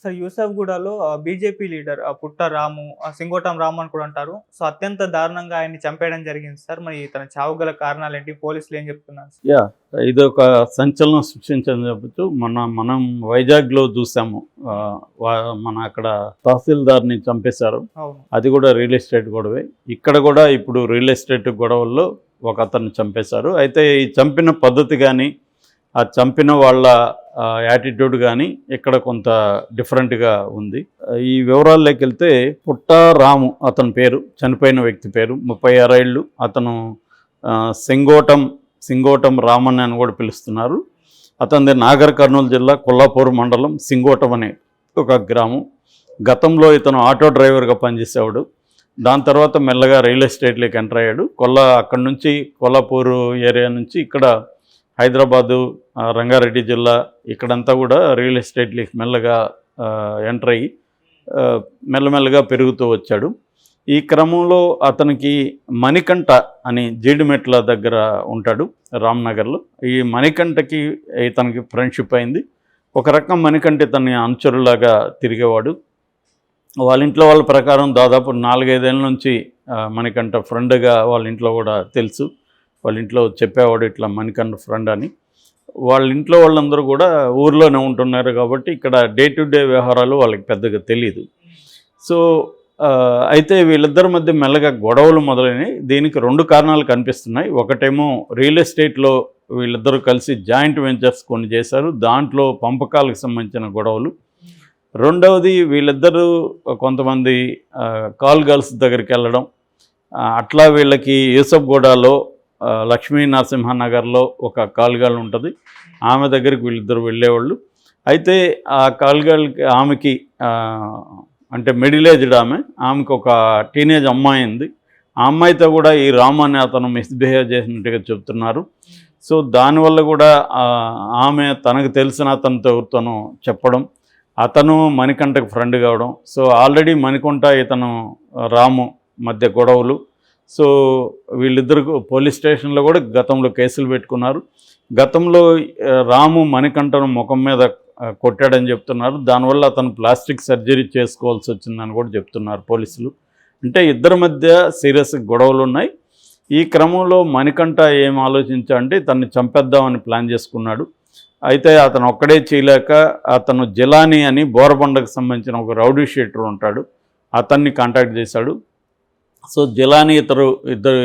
Sir యూసఫ్‌గూడలో BJP leader పుట్ట రాము, సింగోటం రాము అని కూడా అంటారు. సో, అత్యంత దారుణంగా ఆయన్ని చంపేయడం జరిగింది సార్. మరి ఇతని చావుకు గల కారణాలేంటి? పోలీసులు ఏం చెప్తున్నారు? యాహ్! ఇదొక సంచలనం సృష్టించని చెప్పొచ్చు. మనం వైజాగ్‌లో చూసాము. మన అక్కడ తహసీల్దార్‌ని చంపేశారు. అవును. అది కూడా రియల్ ఎస్టేట్ గొడవే. ఇక్కడ కూడా ఇప్పుడు రియల్ ఎస్టేట్ గొడవల్లో ఒక అతన్ని చంపేశారు. అయితే ఈ చంపిన పద్ధతి గానీ, ఆ చంపిన వాళ్ళ యాటిట్యూడ్ కానీ ఇక్కడ కొంత డిఫరెంట్గా ఉంది. ఈ వివరాల్లోకి వెళ్తే పుట్ట రాము అతని పేరు, చనిపోయిన వ్యక్తి పేరు, 36 ఏళ్ళు. అతను సింగోటం రామన్ అని కూడా పిలుస్తున్నారు. అతనిది నాగర్ కర్నూలు జిల్లా కొల్లాపూర్ మండలం సింగోటం అనే ఒక గ్రామం. గతంలో ఇతను ఆటో డ్రైవర్గా పనిచేసేవాడు. దాని తర్వాత మెల్లగా రియల్ ఎస్టేట్లోకి ఎంటర్ అయ్యాడు. అక్కడి నుంచి కొల్లాపూర్ ఏరియా నుంచి ఇక్కడ హైదరాబాదు, రంగారెడ్డి జిల్లా ఇక్కడంతా కూడా రియల్ ఎస్టేట్లోకి మెల్లగా ఎంటర్ అయ్యి మెల్లమెల్లగా పెరుగుతూ వచ్చాడు. ఈ క్రమంలో అతనికి మణికంఠ అని జీడిమెట్ల దగ్గర ఉంటాడు రామ్నగర్లో. ఈ మణికంఠకి ఇతనికి ఫ్రెండ్షిప్ అయింది. ఒక రకం మణికంఠ ఇతన్ని అనుచరులాగా తిరిగేవాడు. వాళ్ళ ఇంట్లో వాళ్ళ ప్రకారం దాదాపు 4-5 ఏళ్ళ నుంచి మణికంఠ ఫ్రెండ్గా వాళ్ళ ఇంట్లో కూడా తెలుసు. వాళ్ళ ఇంట్లో చెప్పేవాడు ఇట్లా మణికంఠ ఫ్రెండ్ అని. వాళ్ళ ఇంట్లో వాళ్ళందరూ కూడా ఊర్లోనే ఉంటున్నారు కాబట్టి ఇక్కడ డే టు డే వ్యవహారాలు వాళ్ళకి పెద్దగా తెలియదు. సో అయితే వీళ్ళిద్దరి మధ్య మెల్లగా గొడవలు మొదలైనవి. దీనికి 2 కారణాలు కనిపిస్తున్నాయి. ఒకటేమో రియల్ ఎస్టేట్లో వీళ్ళిద్దరూ కలిసి జాయింట్ వెంచర్స్ కొన్ని చేశారు. దాంట్లో పంపకాలకు సంబంధించిన గొడవలు. రెండవది వీళ్ళిద్దరూ కొంతమంది కాల్ గర్ల్స్ దగ్గరికి వెళ్ళడం. అట్లా వీళ్ళకి యూసఫ్‌గూడలో లక్ష్మీ నరసింహనగర్లో ఒక కాల్ గర్ల్ ఉంటుంది. ఆమె దగ్గరికి వీళ్ళిద్దరు వెళ్ళేవాళ్ళు. అయితే ఆ కాల్ గర్ల్కి ఆమెకి అంటే మిడిల్ ఏజ్డ్ ఆమెకు ఒక టీనేజ్ అమ్మాయి ఉంది. ఆ అమ్మాయితో కూడా ఈ రామ్ అనే అతను మిస్బిహేవ్ చేసినట్టుగా చెప్తున్నారు. సో దానివల్ల కూడా ఆమె తనకు తెలిసిన అతనితో చెప్పడం, అతను మణికంఠకు ఫ్రెండ్ కావడం. సో ఆల్రెడీ మణికంఠ ఇతను రాము మధ్య గొడవలు. సో వీళ్ళిద్దరు పోలీస్ స్టేషన్లో కూడా గతంలో కేసులు పెట్టుకున్నారు. గతంలో రాము మణికంఠను ముఖం మీద కొట్టాడని చెప్తున్నారు. దానివల్ల అతను ప్లాస్టిక్ సర్జరీ చేసుకోవాల్సి వచ్చిందని కూడా చెప్తున్నారు పోలీసులు. అంటే ఇద్దరి మధ్య సీరియస్ గొడవలు ఉన్నాయి. ఈ క్రమంలో మణికంఠ ఏం ఆలోచించాడంటే తన్ని చంపేద్దామని ప్లాన్ చేసుకున్నాడు. అయితే అతను ఒక్కడే చేయలేక అతను జిలానీ అని బోరబండకు సంబంధించిన ఒక రౌడీ షీటర్ ఉంటాడు, అతన్ని కాంటాక్ట్ చేశాడు. సో జిలానీ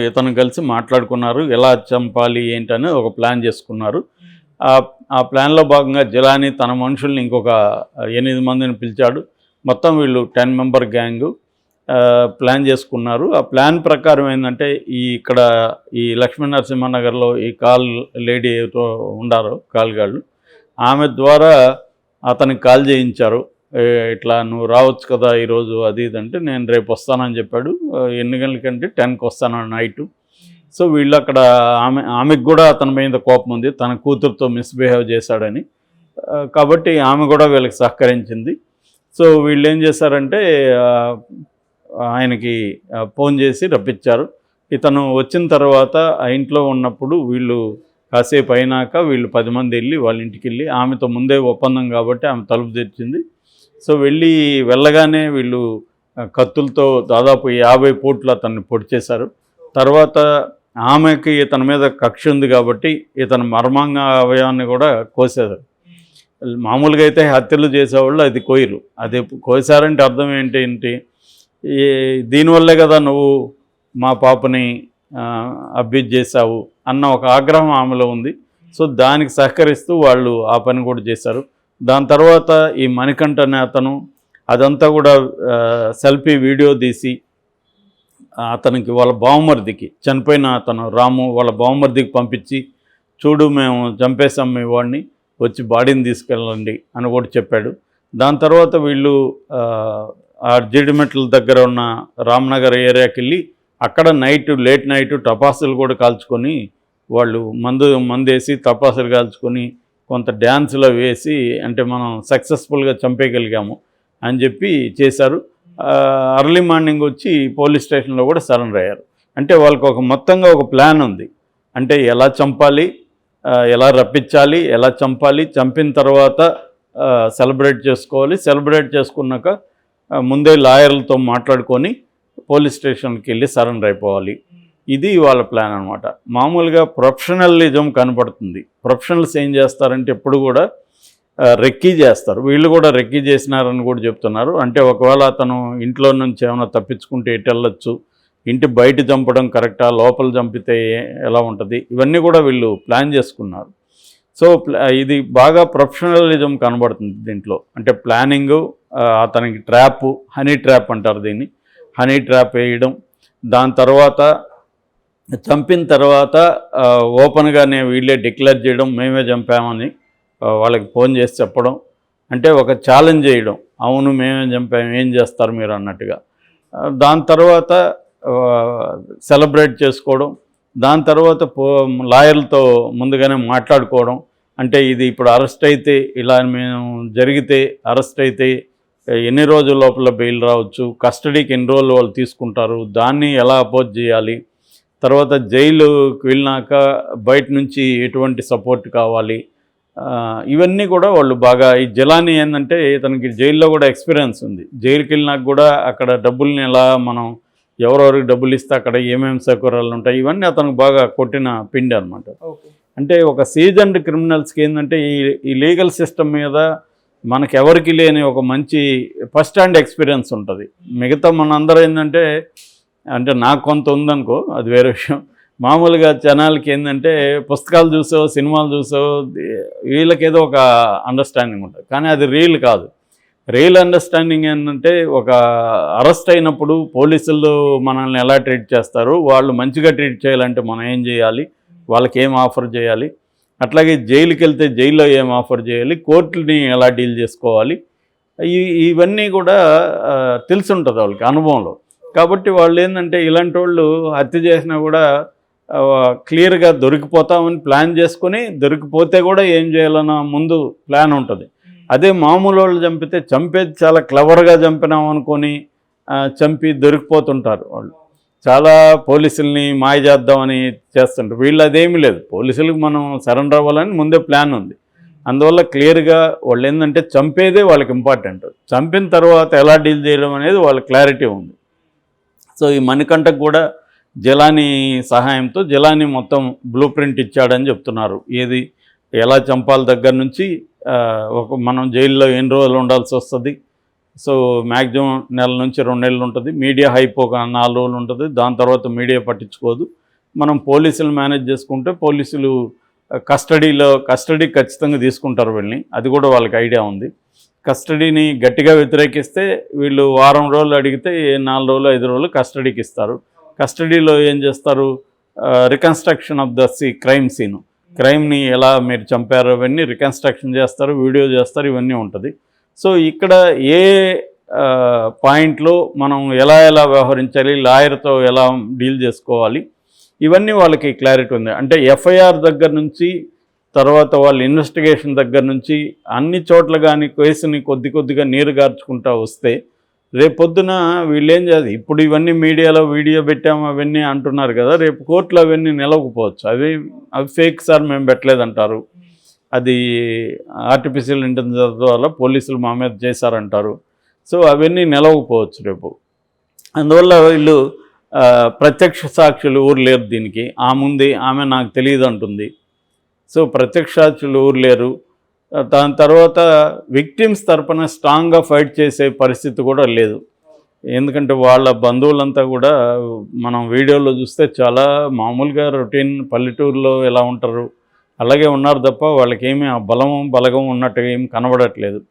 ఇతను కలిసి మాట్లాడుకున్నారు, ఎలా చంపాలి ఏంటని ఒక ప్లాన్ చేసుకున్నారు. ఆ ప్లాన్లో భాగంగా జిలానీ తన మనుషుల్ని ఇంకొక 8 మందిని పిలిచాడు. మొత్తం వీళ్ళు 10 మెంబర్ గ్యాంగు ప్లాన్ చేసుకున్నారు. ఆ ప్లాన్ ప్రకారం ఏంటంటే ఇక్కడ ఈ లక్ష్మీ నరసింహనగర్లో ఈ కాల్ లేడీ ఏదో ఉండారో కాల్ గాళ్ళు, ఆమె ద్వారా అతనికి కాల్ చేయించారు. ఇట్లా నువ్వు రావచ్చు కదా ఈరోజు అది ఇదంటే నేను రేపు వస్తానని చెప్పాడు. ఎన్ని గంటలకంటే 10కి వస్తాను నైటు. సో వీళ్ళు అక్కడ ఆమెకు కూడా అతని మీద కోపం ఉంది, తన కూతురుతో మిస్బిహేవ్ చేశాడని. కాబట్టి ఆమె కూడా వీళ్ళకి సహకరించింది. సో వీళ్ళు ఏం చేశారంటే ఆయనకి ఫోన్ చేసి రప్పించారు. ఇతను వచ్చిన తర్వాత ఆ ఇంట్లో ఉన్నప్పుడు వీళ్ళు కాసేపు అయినాక వీళ్ళు 10 మంది వెళ్ళి వాళ్ళ ఇంటికి వెళ్ళి, ఆమెతో ముందే ఒప్పందం కాబట్టి ఆమె తలుపు తెరిచింది. సో వెళ్ళగానే వీళ్ళు కత్తులతో దాదాపు 50 పోట్లు అతన్ని పొడి చేశారు. తర్వాత ఆమెకి ఇతని మీద కక్ష ఉంది కాబట్టి ఇతను మర్మాంగ అవయవాన్ని కూడా కోసారు. మామూలుగా అయితే హత్యలు చేసేవాళ్ళు అది కోయరు, అది కోసారంటే అర్థం ఏంటి, దీనివల్లే కదా నువ్వు మా పాపని అబ్యూజ్ చేశావు అన్న ఒక ఆగ్రహం ఆమెలో ఉంది. సో దానికి సహకరిస్తూ వాళ్ళు ఆ పని కూడా చేశారు. దాని తర్వాత ఈ మణికంఠ అనే అతను అదంతా కూడా సెల్ఫీ వీడియో తీసి అతనికి వాళ్ళ బావమరిదికి, చనిపోయిన అతను రాము వాళ్ళ బావమరిదికి పంపించి, చూడు మేము చంపేశాం మీ వాడిని, వచ్చి బాడీని తీసుకెళ్ళండి అని కూడా చెప్పాడు. దాని తర్వాత వీళ్ళు ఆ జీడిమెట్ల దగ్గర ఉన్న రామ్నగర్ ఏరియాకి వెళ్ళి అక్కడ లేట్ నైట్ టపాసులు కూడా కాల్చుకొని వాళ్ళు మందేసి టపాసులు కాల్చుకొని కొంత డ్యాన్స్లో వేసి అంటే మనం సక్సెస్ఫుల్గా చంపేయగలిగాము అని చెప్పి చేశారు. అర్లీ మార్నింగ్ వచ్చి పోలీస్ స్టేషన్లో కూడా సరెండర్ అయ్యారు. అంటే వాళ్ళకి మొత్తంగా ఒక ప్లాన్ ఉంది. అంటే ఎలా చంపాలి, ఎలా రప్పించాలి, ఎలా చంపాలి, చంపిన తర్వాత సెలబ్రేట్ చేసుకోవాలి. సెలబ్రేట్ చేసుకున్నాక ముందే లాయర్లతో మాట్లాడుకొని పోలీస్ స్టేషన్కి వెళ్ళి సరెండర్ అయిపోవాలి. ఇది వాళ్ళ ప్లాన్ అనమాట. మామూలుగా ప్రొఫెషనలిజం కనపడుతుంది. ప్రొఫెషనల్స్ ఏం చేస్తారంటే ఎప్పుడు కూడా రెక్కీ చేస్తారు. వీళ్ళు కూడా రెక్కీ చేసినారని కూడా చెప్తున్నారు. అంటే ఒకవేళ అతను ఇంట్లో నుంచి ఏమైనా తప్పించుకుంటే ఎటు వెళ్ళొచ్చు, ఇంటి బయట చంపడం కరెక్టా, లోపల చంపితే ఎలా ఉంటుంది, ఇవన్నీ కూడా వీళ్ళు ప్లాన్ చేసుకున్నారు. సో ఇది బాగా ప్రొఫెషనలిజం కనబడుతుంది దీంట్లో. అంటే ప్లానింగు, అతనికి ట్రాప్, హనీ ట్రాప్ అంటారు దీన్ని, హనీ ట్రాప్ వేయడం, దాని తర్వాత చంపిన తర్వాత ఓపెన్గానే వీళ్ళే డిక్లేర్ చేయడం మేమే చంపామని వాళ్ళకి ఫోన్ చేసి చెప్పడం, అంటే ఒక ఛాలెంజ్ చేయడం, అవును మేమే చంపాము ఏం చేస్తారు మీరు అన్నట్టుగా. దాని తర్వాత సెలబ్రేట్ చేసుకోవడం, దాని తర్వాత లాయర్లతో ముందుగానే మాట్లాడుకోవడం. అంటే ఇది ఇప్పుడు అరెస్ట్ అయితే, ఇలా మేము జరిగితే అరెస్ట్ అయితే ఎన్ని రోజుల లోపల బెయిల్ రావచ్చు, కస్టడీకి ఎన్ని రోజులు వాళ్ళు తీసుకుంటారు, దాన్ని ఎలా అపోజ్ చేయాలి, తర్వాత జైలుకి వెళ్ళినాక బయట నుంచి ఎటువంటి సపోర్ట్ కావాలి, ఇవన్నీ కూడా వాళ్ళు బాగా. ఈ జిలానీ ఏంటంటే ఇతనికి జైల్లో కూడా ఎక్స్పీరియన్స్ ఉంది. జైలుకి వెళ్ళినాక కూడా అక్కడ డబ్బుల్ని ఎలా మనం ఎవరెవరికి డబ్బులు ఇస్తే అక్కడ ఏమేమి సౌకర్యాలు ఉంటాయి, ఇవన్నీ అతనికి బాగా కొట్టిన పిండి అనమాట. అంటే ఒక సీజన్డ్ క్రిమినల్స్కి ఏంటంటే ఈ లీగల్ సిస్టమ్ మీద మనకి ఎవరికి లేని ఒక మంచి ఫస్ట్ హ్యాండ్ ఎక్స్పీరియన్స్ ఉంటుంది. మిగతా మనందరూ ఏంటంటే, అంటే నాకు కొంత ఉందనుకో, అది వేరే విషయం. మామూలుగా జనాలకి ఏంటంటే పుస్తకాలు చూసో సినిమాలు చూసో వీళ్ళకేదో ఒక అండర్స్టాండింగ్ ఉంటుంది, కానీ అది రియల్ కాదు. రియల్ అండర్స్టాండింగ్ ఏంటంటే ఒక అరెస్ట్ అయినప్పుడు పోలీసులు మనల్ని ఎలా ట్రీట్ చేస్తారు, వాళ్ళు మంచిగా ట్రీట్ చేయాలంటే మనం ఏం చేయాలి, వాళ్ళకి ఏం ఆఫర్ చేయాలి, అట్లాగే జైలుకి వెళ్తే జైల్లో ఏం ఆఫర్ చేయాలి, కోర్టుని ఎలా డీల్ చేసుకోవాలి, ఇవన్నీ కూడా తెలుసుంటుంది వాళ్ళకి అనుభవంలో. కాబట్టి వాళ్ళు ఏంటంటే ఇలాంటి వాళ్ళు హత్య చేసినా కూడా క్లియర్గా దొరికిపోతామని ప్లాన్ చేసుకుని, దొరికిపోతే కూడా ఏం చేయాలన్న ముందు ప్లాన్ ఉంటుంది. అదే మామూలు వాళ్ళు చంపితే చంపేది చాలా క్లవర్గా చంపినాం అనుకొని చంపి దొరికిపోతుంటారు. వాళ్ళు చాలా పోలీసుల్ని మాయ చేద్దామని చేస్తుంటారు. వీళ్ళు అదేమీ లేదు, పోలీసులకు మనం సరెండర్ అవ్వాలని ముందే ప్లాన్ ఉంది. అందువల్ల క్లియర్గా వాళ్ళు ఏంటంటే చంపేదే వాళ్ళకి ఇంపార్టెంట్, చంపిన తర్వాత ఎలా డీల్ చేయడం అనేది వాళ్ళ క్లారిటీ ఉంది. సో ఈ మణికంఠకు కూడా జిలానీ సహాయంతో జిలానీ మొత్తం బ్లూ ప్రింట్ ఇచ్చాడని చెప్తున్నారు. ఏది ఎలా చంపాలి దగ్గర నుంచి మనం జైల్లో ఎన్ని రోజులు ఉండాల్సి వస్తుంది, సో మ్యాక్సిమం నెల నుంచి 2 నెలలు ఉంటుంది, మీడియా హైప్ ఒక 4 రోజులు ఉంటుంది, దాని తర్వాత మీడియా పట్టించుకోదు. మనం పోలీసులు మేనేజ్ చేసుకుంటే పోలీసులు కస్టడీ ఖచ్చితంగా తీసుకుంటారు వీళ్ళని, అది కూడా వాళ్ళకి ఐడియా ఉంది. కస్టడీని గట్టిగా వ్యతిరేకిస్తే వీళ్ళు వారం రోజులు అడిగితే 4 రోజులు 5 రోజులు కస్టడీకి ఇస్తారు. కస్టడీలో ఏం చేస్తారు, reconstruction of the crime scene, క్రైమ్ని ఎలా మీరు చంపారో అవన్నీ రికన్స్ట్రక్షన్ చేస్తారు, వీడియో చేస్తారు, ఇవన్నీ ఉంటుంది. సో ఇక్కడ ఏ పాయింట్లో మనం ఎలా వ్యవహరించాలి, లాయర్తో ఎలా డీల్ చేసుకోవాలి, ఇవన్నీ వాళ్ళకి క్లారిటీ ఉంది. అంటే ఎఫ్ఐఆర్ దగ్గర నుంచి తర్వాత వాళ్ళ ఇన్వెస్టిగేషన్ దగ్గర నుంచి అన్ని చోట్ల కానీ కేసుని కొద్దిగా నీరు గార్చుకుంటూ వస్తే రేపొద్దున వీళ్ళు ఏం చేయాలి, ఇప్పుడు ఇవన్నీ మీడియాలో వీడియో పెట్టాము అవన్నీ అంటున్నారు కదా, రేపు కోర్టులో అవన్నీ నిలవకపోవచ్చు. అవి ఫేక్ సార్ మేము పెట్టలేదంటారు, అది ఆర్టిఫిషియల్ ఇంటెలిజెన్స్ వల్ల పోలీసులు మా మీద చేశారంటారు. సో అవన్నీ నిలవకపోవచ్చు రేపు. అందువల్ల వీళ్ళు ప్రత్యక్ష సాక్షులు ఊరు లేరు దీనికి. ఆమె నాకు తెలియదు అంటుంది. సో ప్రత్యక్ష సాక్షులు ఊరు లేరు. దాని తర్వాత విక్టిమ్స్ తరపున స్ట్రాంగ్గా ఫైట్ చేసే పరిస్థితి కూడా లేదు. ఎందుకంటే వాళ్ళ బంధువులంతా కూడా మనం వీడియోలో చూస్తే చాలా మామూలుగా రొటీన్ పల్లెటూరులో ఎలా ఉంటారు అలాగే ఉన్నారు తప్ప వాళ్ళకేమీ ఆ బలగం ఉన్నట్టుగా ఏమి కనబడట్లేదు.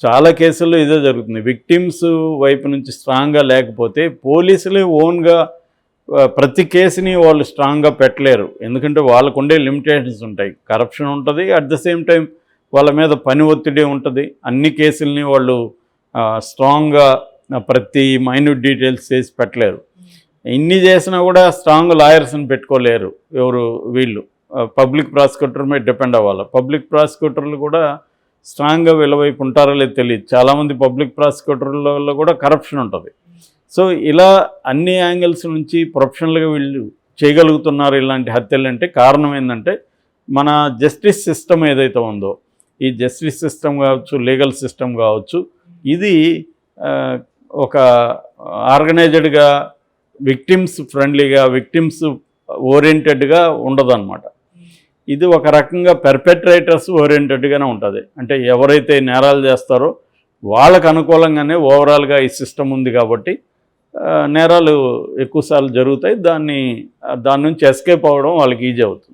చాలా కేసుల్లో ఇదే జరుగుతుంది. విక్టిమ్స్ వైపు నుంచి స్ట్రాంగ్గా లేకపోతే పోలీసులే ఓన్గా ప్రతి కేసుని వాళ్ళు స్ట్రాంగ్గా పెట్టలేరు. ఎందుకంటే వాళ్ళకు ఉండే లిమిటేషన్స్ ఉంటాయి, కరప్షన్ ఉంటుంది, అట్ ద సేమ్ టైం వాళ్ళ మీద పని ఒత్తిడి ఉంటుంది. అన్ని కేసుల్ని వాళ్ళు స్ట్రాంగ్గా ప్రతి మైన్యూట్ డీటెయిల్స్ చేసి పెట్టలేరు. ఇన్ని చేసినా కూడా స్ట్రాంగ్ లాయర్స్ని పెట్టుకోలేరు. ఎవరు వీళ్ళు పబ్లిక్ ప్రాసిక్యూటర్ మీద డిపెండ్ అవ్వాలి. పబ్లిక్ ప్రాసిక్యూటర్లు కూడా స్ట్రాంగ్గా వీళ్ళవైపు ఉంటారో లేదు తెలియదు. చాలామంది పబ్లిక్ ప్రాసిక్యూటర్లలో కూడా కరప్షన్ ఉంటుంది. సో ఇలా అన్ని యాంగిల్స్ నుంచి ప్రొఫెషనల్గా వీళ్ళు చేయగలుగుతున్నారు ఇలాంటి హత్యలు. అంటే కారణం ఏంటంటే మన జస్టిస్ సిస్టమ్ ఏదైతే ఉందో ఈ జస్టిస్ సిస్టమ్ కావచ్చు, లీగల్ సిస్టమ్ కావచ్చు, ఇది ఒక ఆర్గనైజ్డ్గా, విక్టిమ్స్ ఫ్రెండ్లీగా, విక్టిమ్స్ ఓరియంటెడ్గా ఉండదన్నమాట. ఇది ఒక రకంగా పెర్పెట్రేటర్స్ ఓరియంటెడ్గానే ఉంటుంది. అంటే ఎవరైతే నేరాలు చేస్తారో వాళ్ళకు అనుకూలంగానే ఓవరాల్గా ఈ సిస్టమ్ ఉంది కాబట్టి నేరాలు ఎక్కువసార్లు జరుగుతాయి. దాని నుంచి ఎస్కేప్ అవ్వడం వాళ్ళకి ఈజీ అవుతుంది.